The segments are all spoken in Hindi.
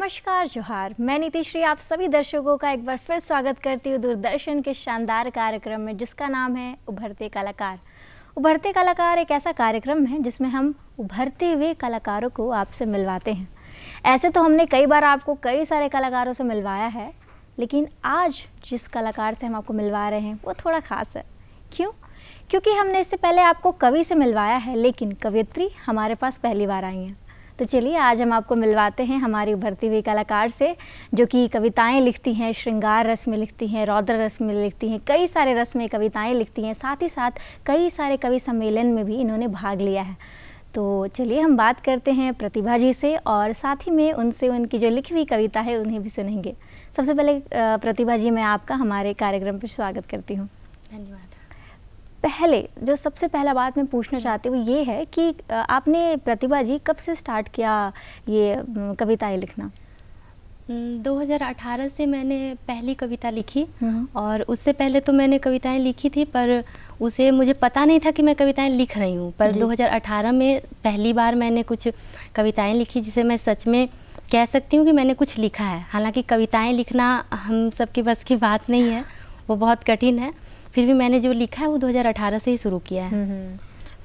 नमस्कार जोहार, मैं नीतिश्री आप सभी दर्शकों का एक बार फिर स्वागत करती हूँ दूरदर्शन के शानदार कार्यक्रम में जिसका नाम है उभरते कलाकार। उभरते कलाकार एक ऐसा कार्यक्रम है जिसमें हम उभरते हुए कलाकारों को आपसे मिलवाते हैं। ऐसे तो हमने कई बार आपको कई सारे कलाकारों से मिलवाया है, लेकिन आज जिस कलाकार से हम आपको मिलवा रहे हैं वो थोड़ा ख़ास है। क्यों? क्योंकि हमने इससे पहले आपको कवि से मिलवाया है, लेकिन कवयित्री हमारे पास पहली बार आई हैं। तो चलिए आज हम आपको मिलवाते हैं हमारी उभरती हुई कलाकार से, जो कि कविताएं लिखती हैं, श्रृंगार रस में लिखती हैं, रौद्र रस में लिखती हैं, कई सारे रस में कविताएं लिखती हैं, साथ ही साथ कई सारे कवि सम्मेलन में भी इन्होंने भाग लिया है। तो चलिए हम बात करते हैं प्रतिभा जी से और साथ ही में उनसे उनकी जो लिखी हुई कविता है उन्हें भी सुनेंगे। सबसे पहले प्रतिभा जी, मैं आपका हमारे कार्यक्रम पर स्वागत करती हूँ। धन्यवाद। पहले जो सबसे पहला बात मैं पूछना चाहती हूँ ये है कि आपने प्रतिभा जी कब से स्टार्ट किया ये कविताएं लिखना? 2018 से मैंने पहली कविता लिखी और उससे पहले तो मैंने कविताएं लिखी थी, पर उसे मुझे पता नहीं था कि मैं कविताएं लिख रही हूँ। पर 2018 में पहली बार मैंने कुछ कविताएं लिखी जिसे मैं सच में कह सकती हूँ कि मैंने कुछ लिखा है। हालांकि कविताएं लिखना हम सबके बस की बात नहीं है, वो बहुत कठिन है, फिर भी मैंने जो लिखा है वो 2018 से ही शुरू किया है।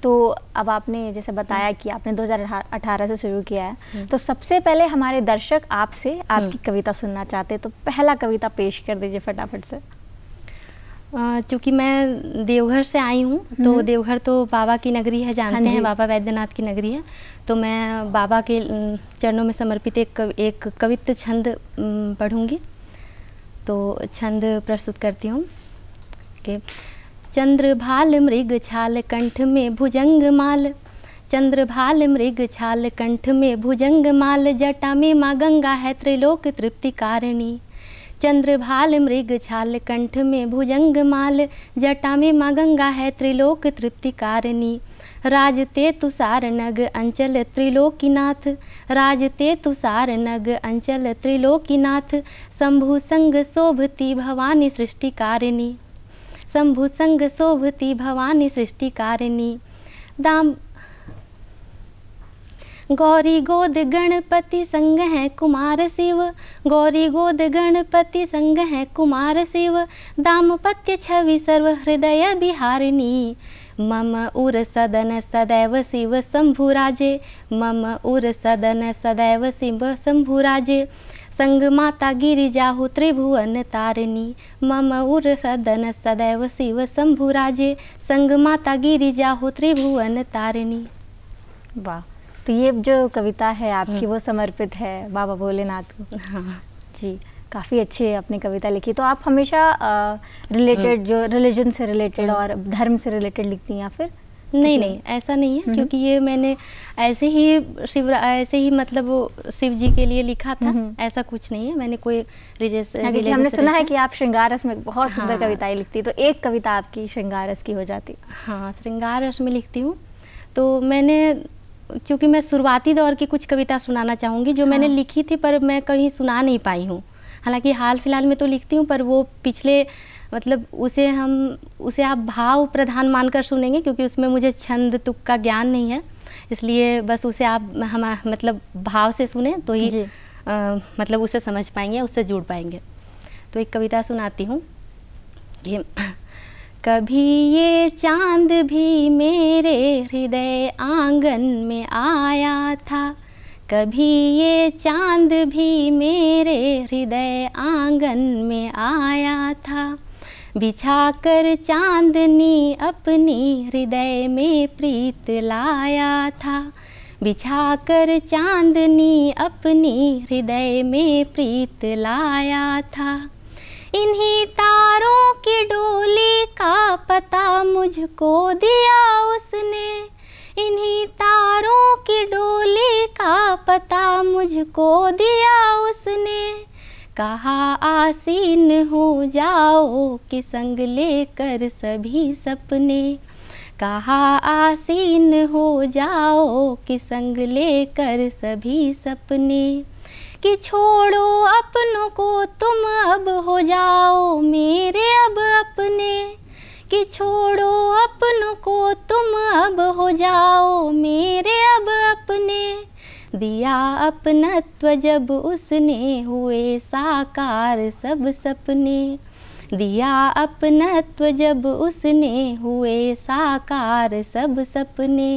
तो अब आपने जैसे बताया कि आपने 2018 से शुरू किया है, तो सबसे पहले हमारे दर्शक आपसे आपकी कविता सुनना चाहते हैं, तो पहला कविता पेश कर दीजिए फटाफट से। चूँकि मैं देवघर से आई हूँ, तो देवघर तो बाबा की नगरी है, जानते हैं, बाबा वैद्यनाथ की नगरी है। तो मैं बाबा के चरणों में समर्पित एक कवित्त छंद पढ़ूँगी। तो छंद प्रस्तुत करती हूँ कि चंद्रभाल मृग छाल कंठ में भुजंग माल, चंद्रभाल मृग छाल कंठ में भुजंग माल, जटा में माँ गंगा है त्रिलोक तृप्ति कारिणी। चंद्रभाल मृग छाल कंठ में भुजंग माल, जटा में माँ गंगा है त्रिलोक तृप्ति कारिणी। राजते तुषार नग अंचल त्रिलोकीनाथ, राजते तुषार नग अंचल त्रिलोकीनाथ, शंभु संग शोभती भवानी सृष्टि कारिणी, शंभु संग शोभती भवानी सृष्टि कारिणी। दाम गौरी गोद गणपति संग है कुमार शिव, गौरी गोद गणपति संग है कुमार शिव, दाम्पत्य छवि सर्व हृदय बिहारिणी। मम उर सदन सदैव शिव शंभु राजे, मम उर सदन सदैव शिव शंभु राजे, संग माता गिरिजाहु त्रिभुवन तारिणी। मम उर सदन सदैव शिव शंभु राजे, संग माता गिरिजाहु त्रिभुवन तारिणी। वाह! तो ये जो कविता है आपकी वो समर्पित है बाबा भोलेनाथ को। हाँ जी, काफ़ी अच्छी आपने कविता लिखी। तो आप हमेशा रिलेटेड जो रिलीजन से रिलेटेड और धर्म से रिलेटेड लिखती हैं या फिर? नहीं, ऐसा नहीं है, क्योंकि ये मैंने ऐसे ही मतलब वो शिव जी के लिए लिखा था। ऐसा कुछ नहीं है, मैंने कोई हमने सुना है कि आप श्रृंगार रस में बहुत सुंदर कविताएं लिखती, तो एक कविता आपकी श्रृंगार रस की हो जाती। हाँ, श्रृंगार रस में लिखती हूँ। तो मैंने, क्योंकि मैं शुरुआती दौर की कुछ कविता सुनाना चाहूँगी जो मैंने लिखी थी पर मैं कहीं सुना नहीं पाई हूँ। हालांकि हाल फिलहाल में तो लिखती हूँ, पर वो पिछले मतलब उसे आप भाव प्रधान मानकर सुनेंगे, क्योंकि उसमें मुझे छंद तुक का ज्ञान नहीं है, इसलिए बस उसे आप मतलब भाव से सुने तो ही मतलब उसे समझ पाएंगे, उससे जुड़ पाएंगे। तो एक कविता सुनाती हूँ। कभी ये चांद भी मेरे हृदय आंगन में आया था, कभी ये चांद भी मेरे हृदय आंगन में आया था, बिछाकर चांदनी अपनी हृदय में प्रीत लाया था, बिछाकर चांदनी अपनी हृदय में प्रीत लाया था। इन्हीं तारों की डोली का पता मुझको दिया उसने, इन्हीं तारों की डोली का पता मुझको दिया उसने, कहा आसीन हो जाओ कि संग लेकर सभी सपने, कहा आसीन हो जाओ कि संग लेकर सभी सपने, कि छोड़ो अपनों को तुम अब हो जाओ मेरे अब अपने, कि छोड़ो अपनों को तुम अब हो जाओ मेरे अब अपने, दिया अपनत्व जब उसने, हुए साकार सब सपने। दिया अपनत्व जब उसने, हुए साकार सब सपने।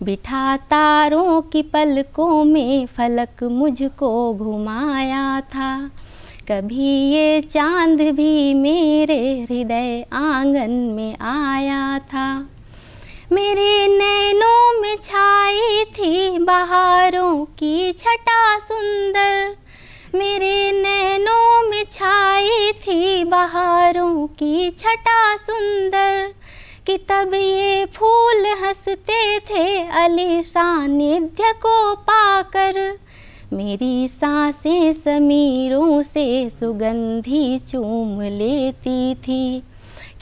बिठा तारों की पलकों में, फलक मुझको घुमाया था। कभी ये चांद भी मेरे हृदय आंगन में आया था। मेरे नैनों में छाई थी बहारों की छटा सुंदर। मेरे नैनों में छाई थी बहारों की छटा सुंदर। कि तब ये फूल हंसते थे अली सानिध्य को पाकर। मेरी सांसें समीरों से सुगंधी चूम लेती थी।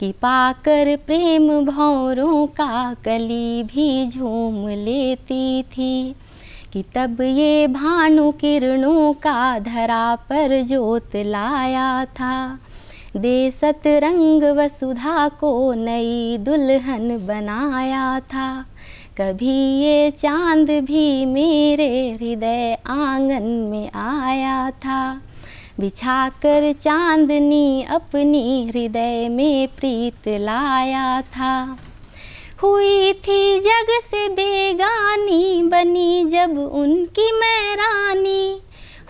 कि पाकर प्रेम भंवरों का कली भी झूम लेती थी। कि तब ये भानु किरणों का धरा पर जोत लाया था। दे सतरंग वसुधा को नई दुल्हन बनाया था। कभी ये चांद भी मेरे हृदय आंगन में आया था। बिछाकर चांदनी अपनी हृदय में प्रीत लाया था। हुई थी जग से बेगानी, बनी जब उनकी मैं रानी।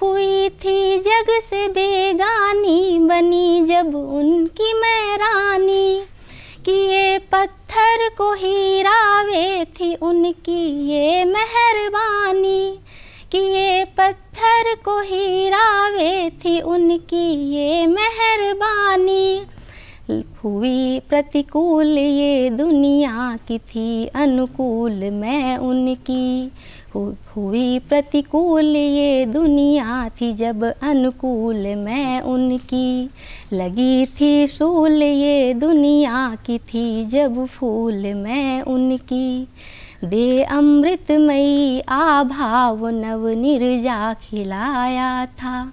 हुई थी जग से बेगानी, बनी जब उनकी मैं रानी। कि ये पत्थर को हीरा वे थी उनकी ये मेहरबानी। कि ये पत्थर को हीरा वे थी उनकी ये मेहरबानी। हुई प्रतिकूल ये दुनिया की थी अनुकूल मैं उनकी। हुई प्रतिकूल ये दुनिया थी जब अनुकूल मैं उनकी। लगी थी शूल ये दुनिया की थी जब फूल मैं उनकी। दे अमृतमयी आभा वो नव निर्जा खिलाया था।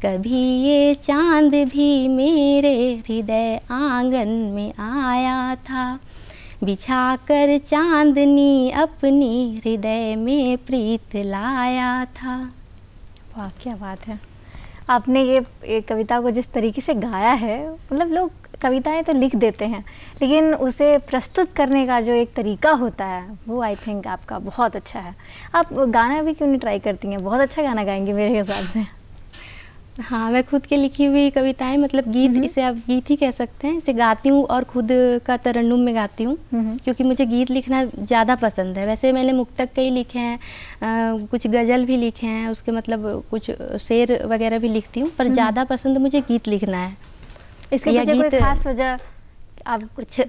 कभी ये चांद भी मेरे हृदय आंगन में आया था। बिछाकर चांदनी अपनी हृदय में प्रीत लाया था। वाह क्या बात है। आपने ये कविता को जिस तरीके से गाया है, मतलब लोग कविताएं तो लिख देते हैं लेकिन उसे प्रस्तुत करने का जो एक तरीका होता है वो आई थिंक आपका बहुत अच्छा है। आप गाना भी क्यों नहीं ट्राई करती हैं? बहुत अच्छा गाना गाएंगी मेरे हिसाब से। हाँ, मैं खुद की लिखी हुई कविताएं, मतलब गीत, इसे आप गीत ही कह सकते हैं, इसे गाती हूँ और खुद का तरन्नुम में गाती हूँ क्योंकि मुझे गीत लिखना ज़्यादा पसंद है। वैसे मैंने मुक्तक कई लिखे हैं, कुछ गज़ल भी लिखे हैं, उसके मतलब कुछ शेर वगैरह भी लिखती हूँ, पर ज़्यादा पसंद मुझे गीत लिखना है। इसके पीछे कोई खास वजह? अब कुछ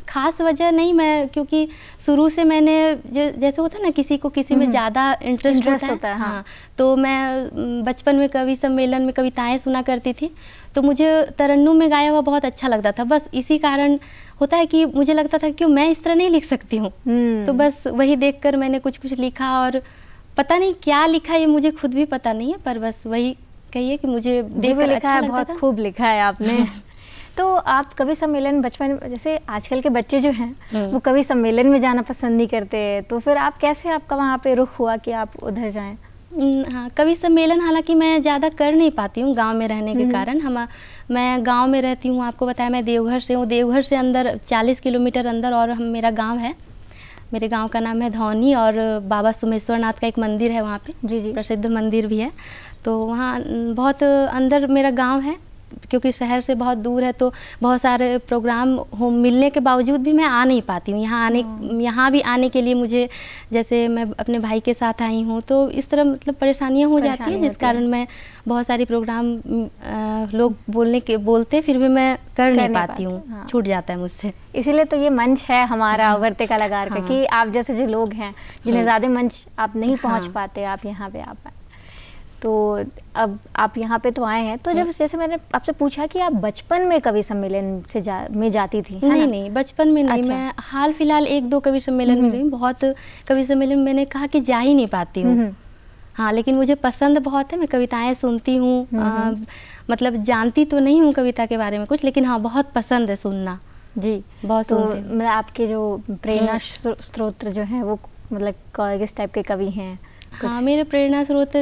खास वजह नहीं, मैं क्योंकि शुरू से मैंने जैसे होता है ना किसी को किसी में ज़्यादा इंटरेस्ट होता है। हाँ, तो मैं बचपन में कवि सम्मेलन में कविताएं सुना करती थी, तो मुझे तरन्नुम में गाया हुआ बहुत अच्छा लगता था। बस इसी कारण होता है कि मुझे लगता था कि मैं इस तरह नहीं लिख सकती हूँ, तो बस वही देखकर मैंने कुछ कुछ लिखा, और पता नहीं क्या लिखा ये मुझे खुद भी पता नहीं है, पर बस वही कहिए कि मुझे देखकर अच्छा लगता था। बहुत खूब लिखा है आपने। तो आप कवि सम्मेलन बचपन, जैसे आजकल के बच्चे जो हैं वो कवि सम्मेलन में जाना पसंद नहीं करते, तो फिर आप कैसे, आपका वहाँ पे रुख हुआ कि आप उधर जाएं? हाँ, कवि सम्मेलन हालांकि मैं ज़्यादा कर नहीं पाती हूँ गांव में रहने के कारण। मैं गांव में रहती हूँ, आपको बताया मैं देवघर से हूँ। देवघर से अंदर 40 किलोमीटर अंदर और मेरा गाँव है। मेरे गांव का नाम है धौनी, और बाबा सोमेश्वर नाथ का एक मंदिर है वहाँ पे, जी प्रसिद्ध मंदिर भी है। तो वहाँ बहुत अंदर मेरा गांव है, क्योंकि शहर से बहुत दूर है, तो बहुत सारे प्रोग्राम हो मिलने के बावजूद भी मैं आ नहीं पाती हूँ। यहाँ भी आने के लिए मुझे, जैसे मैं अपने भाई के साथ आई हूँ, तो इस तरह मतलब परेशानियाँ हो जाती हैं, जिस कारण मैं बहुत सारी प्रोग्राम लोग बोलते फिर भी मैं कर नहीं पाती हूँ। हाँ। छूट जाता है मुझसे। इसीलिए तो ये मंच है हमारा उभरते कलाकार का, कि आप जैसे जो लोग हैं जिन्हें ज़्यादा मंच आप नहीं पहुँच पाते, आप यहाँ पे आ पाए। तो अब आप यहाँ पे तो आए हैं, तो जब जैसे मैंने आपसे पूछा कि आप बचपन में कवि सम्मेलन में जाती थी? नहीं, बचपन में नहीं। अच्छा। मैं हाल फिलहाल 1-2 कवि सम्मेलन में गई। बहुत कवि सम्मेलन मैंने कहा कि जा ही नहीं पाती हूँ। हाँ, लेकिन मुझे पसंद बहुत है, मैं कविताएं सुनती हूँ, मतलब जानती तो नहीं हूँ कविता के बारे में कुछ, लेकिन हाँ बहुत पसंद है सुनना। जी, बहुत सुनती हूँ। मतलब आपके जो प्रेरणा स्रोत जो हैं वो मतलब किस टाइप के कवि हैं? हाँ, मेरे प्रेरणा स्रोत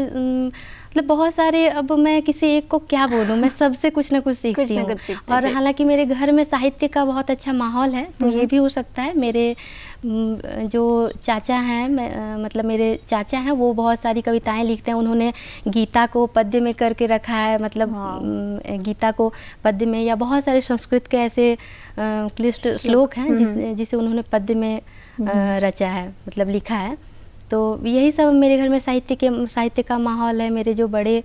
मतलब बहुत सारे, अब मैं किसी एक को क्या बोलूँ, मैं सबसे कुछ ना कुछ सीखती हूँ। और हालांकि मेरे घर में साहित्य का बहुत अच्छा माहौल है, तो ये भी हो सकता है। मेरे जो चाचा हैं, मतलब मेरे चाचा हैं, वो बहुत सारी कविताएं लिखते हैं। उन्होंने गीता को पद्य में करके रखा है, मतलब गीता को पद्य में, या बहुत सारे संस्कृत के ऐसे क्लिष्ट श्लोक हैं जिसे उन्होंने पद्य में रचा है, मतलब लिखा है। तो यही सब मेरे घर में साहित्य का माहौल है। मेरे जो बड़े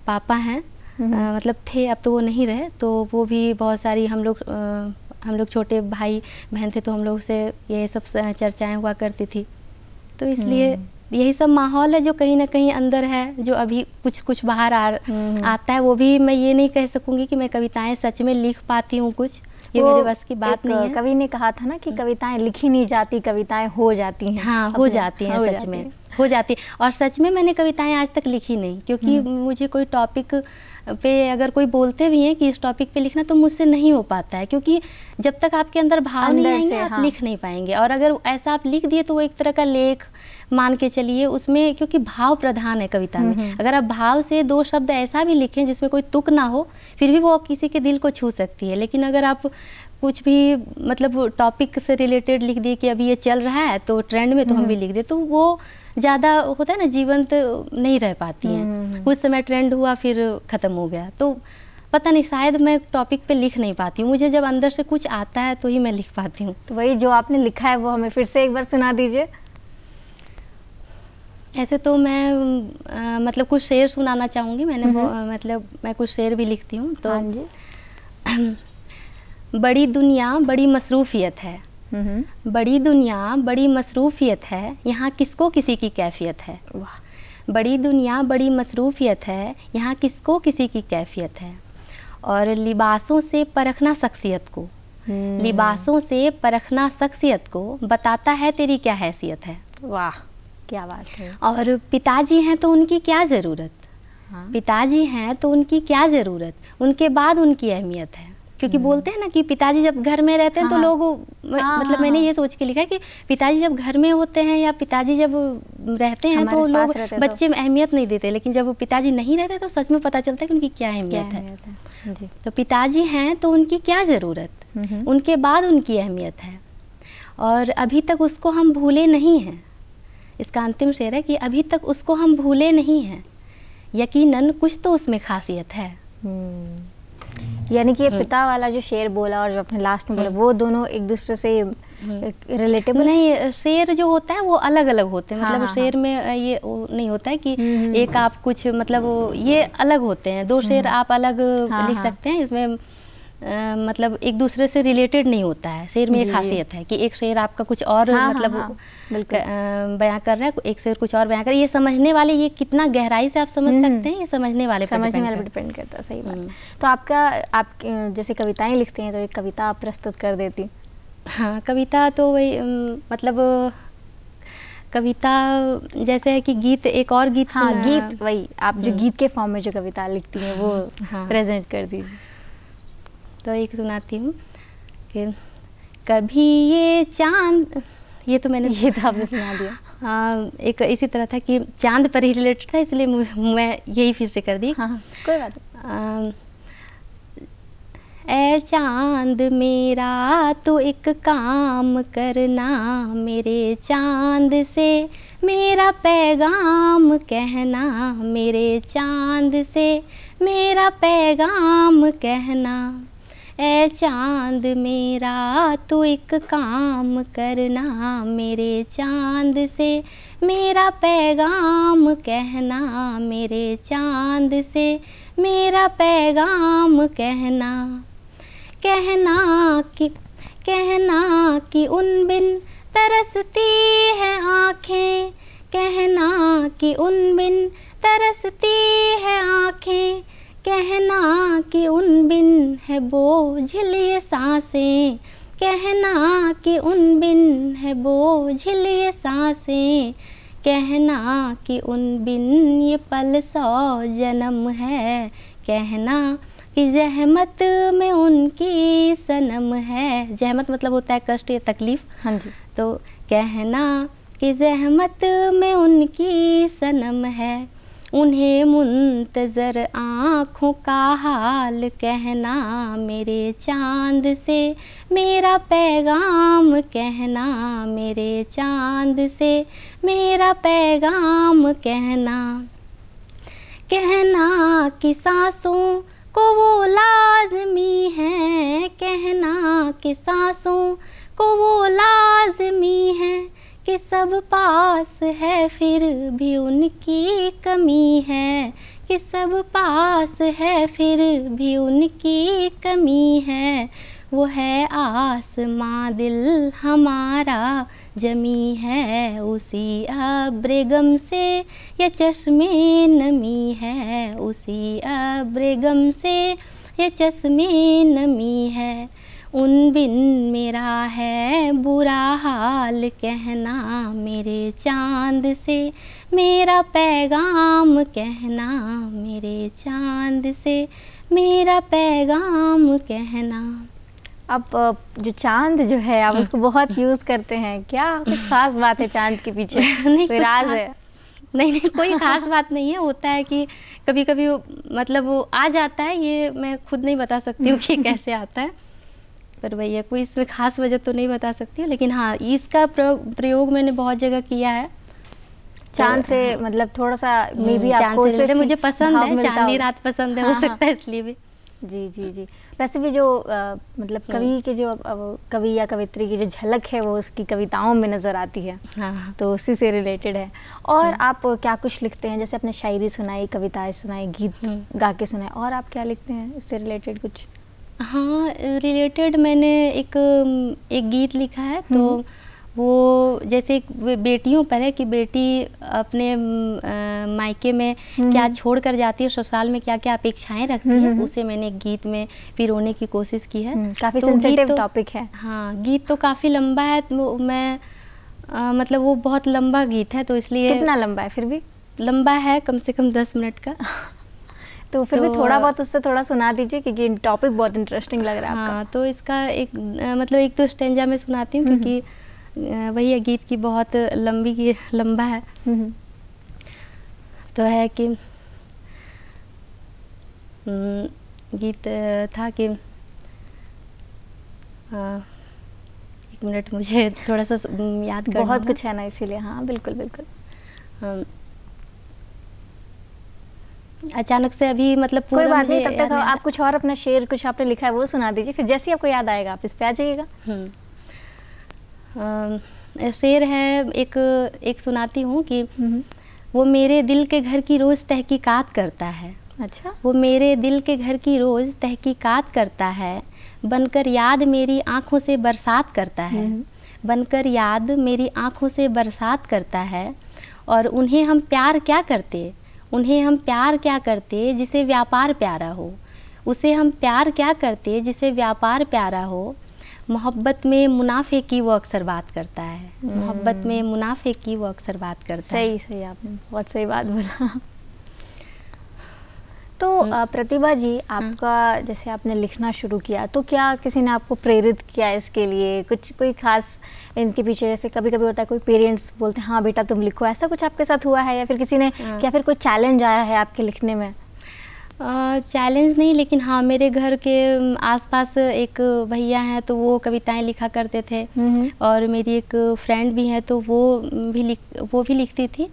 पापा हैं, मतलब थे, अब तो वो नहीं रहे, तो वो भी बहुत सारी, हम लोग छोटे भाई बहन थे, तो हम लोग से ये सब चर्चाएं हुआ करती थी। तो इसलिए यही सब माहौल है जो कहीं ना कहीं अंदर है, जो अभी कुछ कुछ बाहर आता है। वो भी मैं ये नहीं कह सकूँगी कि मैं कविताएं सच में लिख पाती हूँ कुछ, ये मेरे बस की बात नहीं है। कवि ने कहा था ना कि कविताएं लिखी नहीं जाती, कविताएं हो जाती हैं। हाँ, हो जाती हैं, सच में हो जाती है। और सच में मैंने कविताएं आज तक लिखी नहीं, क्योंकि मुझे कोई टॉपिक पे अगर कोई बोलते भी हैं कि इस टॉपिक पे लिखना, तो मुझसे नहीं हो पाता है, क्योंकि जब तक आपके अंदर भाव नहीं आएंगे आप लिख नहीं पाएंगे। और अगर ऐसा आप लिख दिए तो वो एक तरह का लेख मान के चलिए उसमें, क्योंकि भाव प्रधान है कविता में। अगर आप भाव से दो शब्द ऐसा भी लिखें जिसमें कोई तुक ना हो, फिर भी वो किसी के दिल को छू सकती है। लेकिन अगर आप कुछ भी मतलब टॉपिक से रिलेटेड लिख दिए कि अभी ये चल रहा है तो ट्रेंड में, तो हम भी लिख दे, तो वो ज़्यादा होता है ना, जीवंत नहीं रह पाती हैं। कुछ समय ट्रेंड हुआ, फिर ख़त्म हो गया। तो पता नहीं, शायद मैं टॉपिक पे लिख नहीं पाती हूँ। मुझे जब अंदर से कुछ आता है तो ही मैं लिख पाती हूँ। तो वही जो आपने लिखा है वो हमें फिर से एक बार सुना दीजिए। ऐसे तो मैं मतलब कुछ शेर सुनाना चाहूँगी। मतलब मैं कुछ शेर भी लिखती हूँ। तो हाँ जी। बड़ी दुनिया बड़ी मसरूफियत है, बड़ी दुनिया बड़ी मसरूफियत है, यहाँ किसको किसी की कैफियत है। बड़ी दुनिया बड़ी मसरूफियत है, यहाँ किसको किसी की कैफियत है। और लिबासों से परखना शख्सियत को, लिबासों से परखना शख्सियत को, बताता है तेरी क्या हैसियत है। वाह, क्या बात है। और पिताजी हैं तो उनकी क्या ज़रूरत, पिताजी हैं तो उनकी क्या ज़रूरत, उनके बाद उनकी अहमियत है। क्योंकि बोलते हैं ना कि पिताजी जब घर में रहते हैं तो लोग मतलब मैंने ये सोच के लिखा है कि पिताजी जब घर में होते हैं या पिताजी जब रहते हैं तो लोग बच्चे में अहमियत नहीं देते, लेकिन जब पिताजी नहीं रहते तो सच में पता चलता है कि उनकी क्या अहमियत है। तो पिताजी हैं तो उनकी क्या ज़रूरत, उनके बाद उनकी अहमियत है। और अभी तक उसको हम भूले नहीं हैं। इसका अंतिम शेर है कि अभी तक उसको हम भूले नहीं हैं, यकीनन कुछ तो उसमें खासियत है। यानी कि ये पिता वाला जो शेर बोला और जो अपने लास्ट में बोला, वो दोनों एक दूसरे से रिलेटेबल नहीं। शेर जो होता है वो अलग अलग होते हैं। मतलब शेर में ये नहीं होता है कि एक आप कुछ, मतलब ये अलग होते हैं। दो शेर आप अलग लिख सकते हैं। इसमें मतलब एक दूसरे से रिलेटेड नहीं होता है। शेर में एक खासियत है कि एक शेर आपका कुछ और मतलब बयां कर रहा है, एक शेर कुछ और बयां कर रहा है। ये समझने वाले, ये कितना गहराई से आप समझ सकते हैं, ये समझने वाले पे डिपेंड करता है। सही बात। तो आप जैसे कविताएं लिखते हैं तो एक कविता आप प्रस्तुत कर देती। हाँ, कविता तो वही मतलब कविता जैसे है कि गीत, एक और गीत। हाँ, गीत वही आप जो गीत के फॉर्म में जो कविता लिखती हैं वो प्रेजेंट कर दीजिए। तो एक सुनाती हूँ कि कभी ये चांद, ये तो आपने सुना दिया। हाँ, एक इसी तरह था कि चांद पर ही रिलेटेड था, इसलिए मैं यही फिर से कर दी। हाँ, कोई बात नहीं। ऐ चांद मेरा तो एक काम करना, मेरे चांद से मेरा पैगाम कहना, मेरे चांद से मेरा पैगाम कहना। ऐ चांद मेरा तो एक काम करना, मेरे चांद से मेरा पैगाम कहना, मेरे चांद से मेरा पैगाम कहना। कहना कि उन बिन तरसती है आँखें, कहना कि उन बिन तरसती है आँखें, कहना कि उन बिन है बोझिल ये सांसें, कहना कि उन बिन है बोझिल ये सांसें, कहना कि उन बिन ये पल 100 जन्म है, कहना कि जहमत में उनकी सनम है। जहमत मतलब होता है कष्ट या तकलीफ। हाँ जी। तो कहना कि ज़हमत में उनकी सनम है, उन्हें मुंतज़र आँखों का हाल कहना, मेरे चाँद से मेरा पैगाम कहना, मेरे चाँद से मेरा पैगाम कहना। कहना कि सांसों को वो लाज़मी है, कहना कि सांसों को वो लाज़मी है, कि सब पास है फिर भी उनकी कमी है, कि सब पास है फिर भी उनकी कमी है। वो है आसमां दिल हमारा जमी है, उसी अब्र गम से ये चश्मे नमी है, उसी अब्र गम से ये चश्मे नमी है। उन बिन मेरा है बुरा हाल कहना, मेरे चाँद से मेरा पैगाम कहना, मेरे चाँद से मेरा पैगाम कहना। अब जो चांद जो है आप उसको बहुत यूज़ करते हैं, क्या कुछ खास बात है चांद के पीछे? नहीं, कोई राज है? नहीं, कोई खास बात नहीं है। होता है कि कभी कभी मतलब वो आ जाता है, ये मैं खुद नहीं बता सकती हूँ कि कैसे आता है, पर भैया कोई इसमें खास वजह तो नहीं बता सकती हूँ, लेकिन हाँ इसका प्रयोग मैंने बहुत जगह किया है। चांद से मतलब थोड़ा सा मे भी आपको से मुझे पसंद है, चांदनी रात पसंद है, हो सकता है इसलिए भी। जी जी जी। वैसे भी जो मतलब कवि के जो कवि या कवित्री की जो झलक है वो उसकी कविताओं में नज़र आती है। हाँ। तो उसी से रिलेटेड है। और आप क्या कुछ लिखते हैं? जैसे आपने शायरी सुनाई, कविताएं सुनाई, गीत गा के सुनाए, और आप क्या लिखते हैं इससे रिलेटेड कुछ? हाँ, रिलेटेड मैंने एक गीत लिखा है, तो वो जैसे बेटियों पर है कि बेटी अपने मायके में क्या छोड़ कर जाती है, ससुराल में क्या क्या अपेक्षाएं रखती है, उसे मैंने एक गीत में पिरोने की कोशिश की है। काफ़ी सेंसिटिव टॉपिक है। हाँ, गीत तो काफ़ी लंबा है, तो मैं मतलब वो बहुत लंबा गीत है, तो इसलिए। कितना लंबा है? फिर भी लंबा है, कम से कम 10 मिनट का। तो फिर भी थोड़ा बहुत उससे थोड़ा सुना दीजिए, क्योंकि टॉपिक बहुत इंटरेस्टिंग लग रहा है आपका। हाँ, तो इसका एक मतलब एक तो स्टेंजा में सुनाती हूँ, क्योंकि वही है गीत की बहुत लंबा है। तो है कि गीत था कि एक मिनट, मुझे थोड़ा सा याद करना, बहुत कुछ है ना, इसीलिए। हाँ बिल्कुल बिल्कुल। अचानक से अभी मतलब कोई बात नहीं, तब तक आप कुछ और अपना शेर कुछ आपने लिखा है वो सुना दीजिए, फिर जैसे ही आपको याद आएगा आप इस पे आ जाइएगा। शेर है एक सुनाती हूँ कि वो मेरे दिल के घर की रोज़ तहकीकात करता है। अच्छा। वो मेरे दिल के घर की रोज़ तहकीकात करता है, बनकर याद मेरी आँखों से बरसात करता है, बनकर याद मेरी आँखों से बरसात करता है। और उन्हें हम प्यार क्या करते, उन्हें हम प्यार क्या करते जिसे व्यापार प्यारा हो, उसे हम प्यार क्या करते जिसे व्यापार प्यारा हो। मोहब्बत में मुनाफे की वो अक्सर बात करता है, मोहब्बत में मुनाफे की वो अक्सर बात करता है। सही आपने बहुत सही बात बोला। तो प्रतिभा जी, आपका जैसे आपने लिखना शुरू किया, तो क्या किसी ने आपको प्रेरित किया इसके लिए? कुछ कोई खास इनके पीछे, जैसे कभी कभी होता है कोई पेरेंट्स बोलते हैं हाँ बेटा तुम लिखो, ऐसा कुछ आपके साथ हुआ है? या फिर किसी ने या फिर कोई चैलेंज आया है आपके लिखने में? चैलेंज नहीं, लेकिन हाँ मेरे घर के आसपास एक भैया हैं, तो वो कविताएं लिखा करते थे, और मेरी एक फ्रेंड भी है, तो वो भी लिखती थी।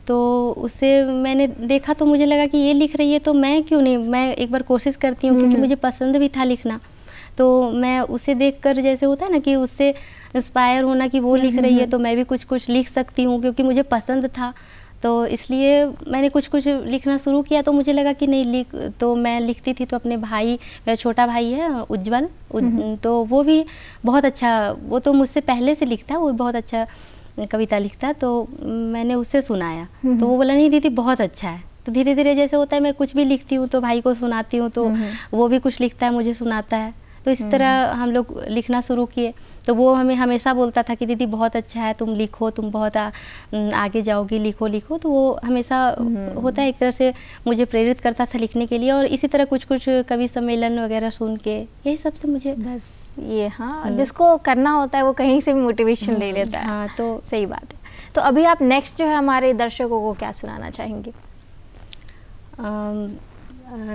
तो उससे मैंने देखा, तो मुझे लगा कि ये लिख रही है तो मैं क्यों नहीं, मैं एक बार कोशिश करती हूँ, क्योंकि मुझे पसंद भी था लिखना। तो मैं उसे देखकर, जैसे होता है ना कि उससे इंस्पायर होना कि वो लिख रही है तो मैं भी कुछ लिख सकती हूँ, क्योंकि मुझे पसंद था। तो इसलिए मैंने कुछ लिखना शुरू किया। तो मुझे लगा कि नहीं तो मैं लिखती थी, तो अपने भाई, मेरा छोटा भाई है उज्जवल, तो वो भी बहुत अच्छा, वो तो मुझसे पहले से लिखता है, वो बहुत अच्छा कविता लिखता है। तो मैंने उससे सुनाया, तो वो बोला नहीं दीदी बहुत अच्छा है। तो धीरे धीरे जैसे होता है, मैं कुछ भी लिखती हूँ तो भाई को सुनाती हूँ, तो वो भी कुछ लिखता है, मुझे सुनाता है। तो इस तरह हम लोग लिखना शुरू किए। तो वो हमें हमेशा बोलता था कि दीदी बहुत अच्छा है, तुम लिखो, तुम बहुत आगे जाओगी, लिखो लिखो। तो वो हमेशा होता है एक तरह से मुझे प्रेरित करता था लिखने के लिए। और इसी तरह कुछ कवि सम्मेलन वगैरह सुन के, यही सब से मुझे बस ये, हाँ जिसको करना होता है वो कहीं से भी मोटिवेशन ले लेता है। हाँ, तो सही बात है। तो अभी आप नेक्स्ट जो है हमारे दर्शकों को क्या सुनाना चाहेंगे?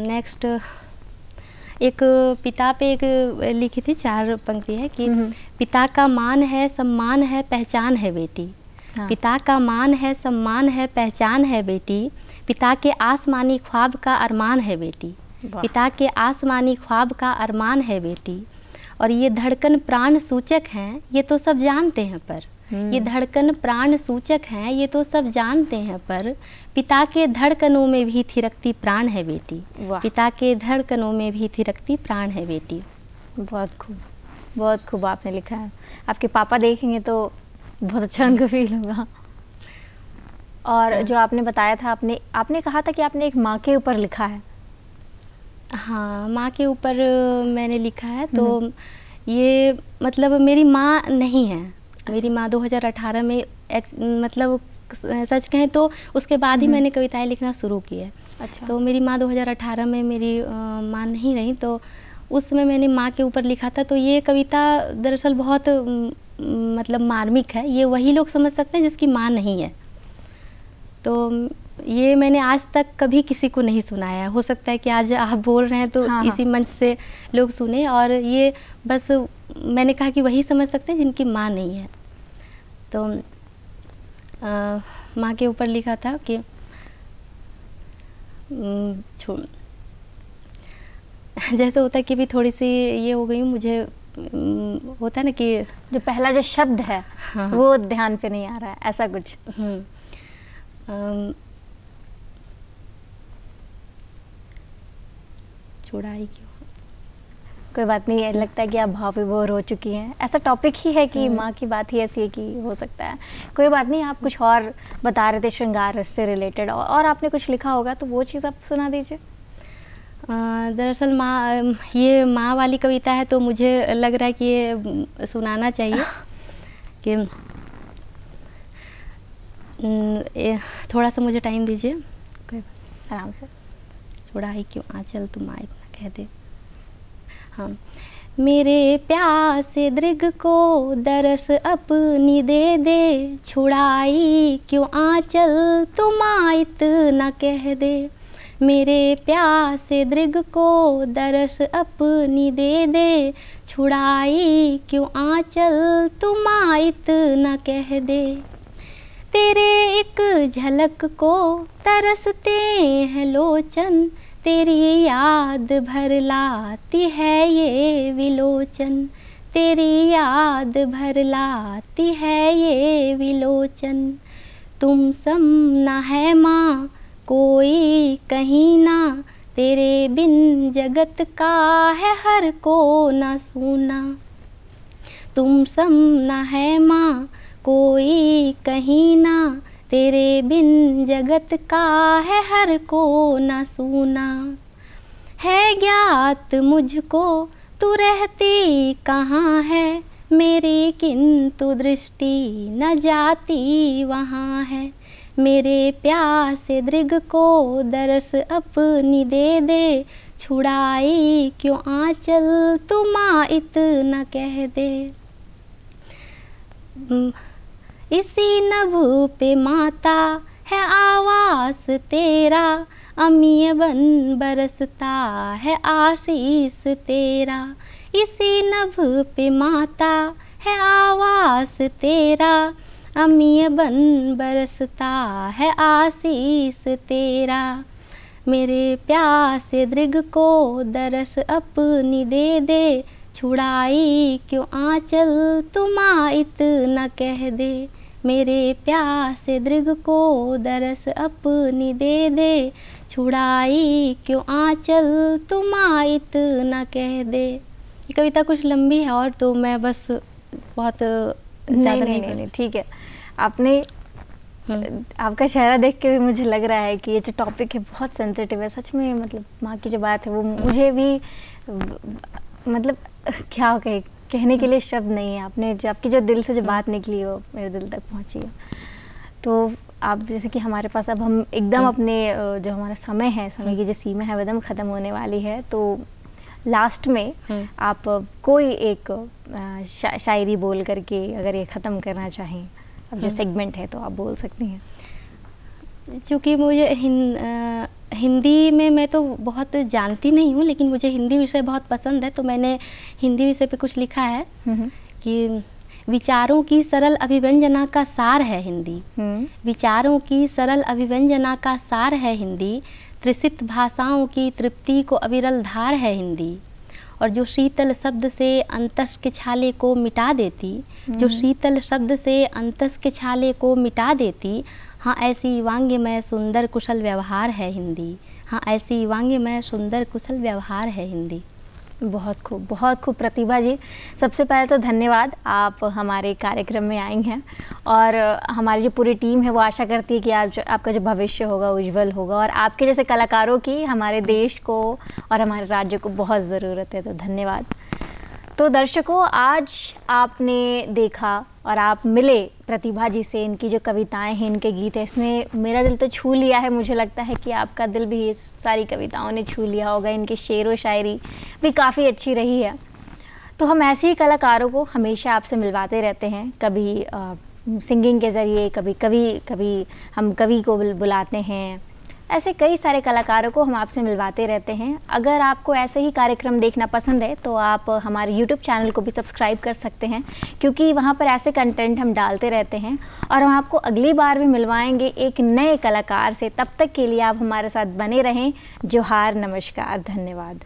नेक्स्ट एक पिता पे एक लिखी थी 4 पंक्ति है कि पिता का मान है, सम्मान है, पहचान है बेटी। हाँ। पिता का मान है, सम्मान है, पहचान है बेटी। पिता के आसमानी ख्वाब का अरमान है बेटी। पिता के आसमानी ख्वाब का अरमान है बेटी। और ये धड़कन प्राण सूचक हैं, ये तो सब जानते हैं पर। ये धड़कन प्राण सूचक हैं, ये तो सब जानते हैं पर। पिता के धड़कनों में भी थिरकती प्राण है बेटी। पिता के धड़कनों में भी थिरकती प्राण है बेटी। बहुत खूब, बहुत खूब आपने लिखा है। आपके पापा देखेंगे तो बहुत अच्छा उनको फील होगा। और जो आपने बताया था, आपने कहा था कि आपने एक माँ के ऊपर लिखा है। हाँ, माँ के ऊपर मैंने लिखा है। तो ये मतलब मेरी माँ नहीं है। मेरी माँ 2018 में मतलब सच कहें तो उसके बाद ही मैंने कविताएं लिखना शुरू की है। अच्छा। तो मेरी माँ 2018 में मेरी माँ नहीं रही, तो उसमें मैंने माँ के ऊपर लिखा था। तो ये कविता दरअसल बहुत मतलब मार्मिक है। ये वही लोग समझ सकते हैं जिसकी माँ नहीं है। तो ये मैंने आज तक कभी किसी को नहीं सुनाया। हो सकता है कि आज आप बोल रहे हैं तो हाँ, इसी मंच से लोग सुने। और ये बस मैंने कहा कि वही समझ सकते हैं जिनकी माँ नहीं है। तो माँ के ऊपर लिखा था कि जैसे होता है कि भी थोड़ी सी ये हो गई हूँ, मुझे होता है ना कि जो पहला जो शब्द है हाँ, वो ध्यान पे नहीं आ रहा है, ऐसा कुछ। छुड़ाई क्यों? कोई बात नहीं है, लगता है कि आप भाव विभोर हो चुकी हैं। ऐसा टॉपिक ही है कि माँ की बात ही ऐसी है कि हो सकता है। कोई बात नहीं, आप कुछ और बता रहे थे श्रृंगार रस से रिलेटेड, और आपने कुछ लिखा होगा तो वो चीज़ आप सुना दीजिए। दरअसल ये माँ वाली कविता है, तो मुझे लग रहा है कि ये सुनाना चाहिए कि थोड़ा सा मुझे टाइम दीजिए। आराम से। छुड़ाई क्यों आंचल तुम आए इतना कह दे। हाँ। मेरे प्यासे दृग को दरस अपनी दे दे, छुड़ाई क्यों आंचल तुम इतना कह दे। मेरे प्यासे दृग को दरस अपनी दे दे, छुड़ाई क्यों आंचल तुम इतना कह दे। तेरे एक झलक को तरसते हैं लोचन, तेरी याद भर लाती है ये विलोचन। तेरी याद भर लाती है ये विलोचन। तुम सम ना है माँ कोई कहीं ना, तेरे बिन जगत का है हर को ना सूना। तुम सम ना है माँ कोई कहीं ना, तेरे बिन जगत का है हर को ना सूना। है ज्ञात मुझको तू रहती कहाँ है, मेरी किंतु दृष्टि न जाती वहाँ है। मेरे प्यासे दृग को दरस अपनी दे दे, छुड़ाई क्यों आंचल तुम इतना कह दे। इसी नभ पे माता है आवास तेरा, अमीय बन बरसता है आशीष तेरा। इसी नभ पे माता है आवास तेरा, अमीय बन बरसता है आशीष तेरा। मेरे प्यासे दृग को दरस अपनी दे दे, छुड़ाई क्यों आंचल तुम इतना कह दे। मेरे प्यासे दृग को दरस अपनी दे दे, छुड़ाई क्यों आंचल तुम इतना कह दे। ये कविता कुछ लंबी है और तो मैं बस बहुत ज़्यादा नहीं ठीक है। आपने आपका चेहरा देख के भी मुझे लग रहा है कि ये जो टॉपिक है बहुत सेंसिटिव है सच में। मतलब माँ की जो बात है वो मुझे भी मतलब क्या कहने के लिए शब्द नहीं है। आपने जो आपकी जो दिल से जो बात निकली वो मेरे दिल तक पहुंची है। तो आप जैसे कि हमारे पास अब हम एकदम अपने जो हमारा समय है, समय की जो सीमा है वो एकदम ख़त्म होने वाली है। तो लास्ट में आप कोई एक शायरी बोल करके अगर ये ख़त्म करना चाहें अब जो सेगमेंट है तो आप बोल सकती हैं। क्योंकि मुझे हिंदी में मैं तो बहुत जानती नहीं हूँ, लेकिन मुझे हिंदी विषय बहुत पसंद है, तो मैंने हिंदी विषय पे कुछ लिखा है कि विचारों की सरल अभिव्यंजना का सार है हिंदी, विचारों की सरल अभिव्यंजना का सार है हिंदी, त्रिसित भाषाओं की तृप्ति को अविरल धार है हिंदी, और जो शीतल शब्द से अंतस के छाले को मिटा देती, जो शीतल शब्द से अंतस के छाले को मिटा देती, हाँ ऐसी वांग्यमय सुंदर कुशल व्यवहार है हिंदी, हाँ ऐसी वांग्यमय सुंदर कुशल व्यवहार है हिंदी। बहुत खूब प्रतिभा जी, सबसे पहले तो धन्यवाद, आप हमारे कार्यक्रम में आई हैं और हमारी जो पूरी टीम है वो आशा करती है कि आपका जो भविष्य होगा उज्जवल होगा, और आपके जैसे कलाकारों की हमारे देश को और हमारे राज्य को बहुत ज़रूरत है, तो धन्यवाद। तो दर्शकों, आज आपने देखा और आप मिले प्रतिभा जी से, इनकी जो कविताएं हैं, इनके गीत हैं, इसने मेरा दिल तो छू लिया है। मुझे लगता है कि आपका दिल भी इस सारी कविताओं ने छू लिया होगा। इनकी शेर व शायरी भी काफ़ी अच्छी रही है। तो हम ऐसे ही कलाकारों को हमेशा आपसे मिलवाते रहते हैं, कभी सिंगिंग के ज़रिए, कभी हम कवि को बुलाते हैं। ऐसे कई सारे कलाकारों को हम आपसे मिलवाते रहते हैं। अगर आपको ऐसे ही कार्यक्रम देखना पसंद है तो आप हमारे YouTube चैनल को भी सब्सक्राइब कर सकते हैं, क्योंकि वहाँ पर ऐसे कंटेंट हम डालते रहते हैं और हम आपको अगली बार भी मिलवाएंगे एक नए कलाकार से। तब तक के लिए आप हमारे साथ बने रहें। जोहार, नमस्कार, धन्यवाद।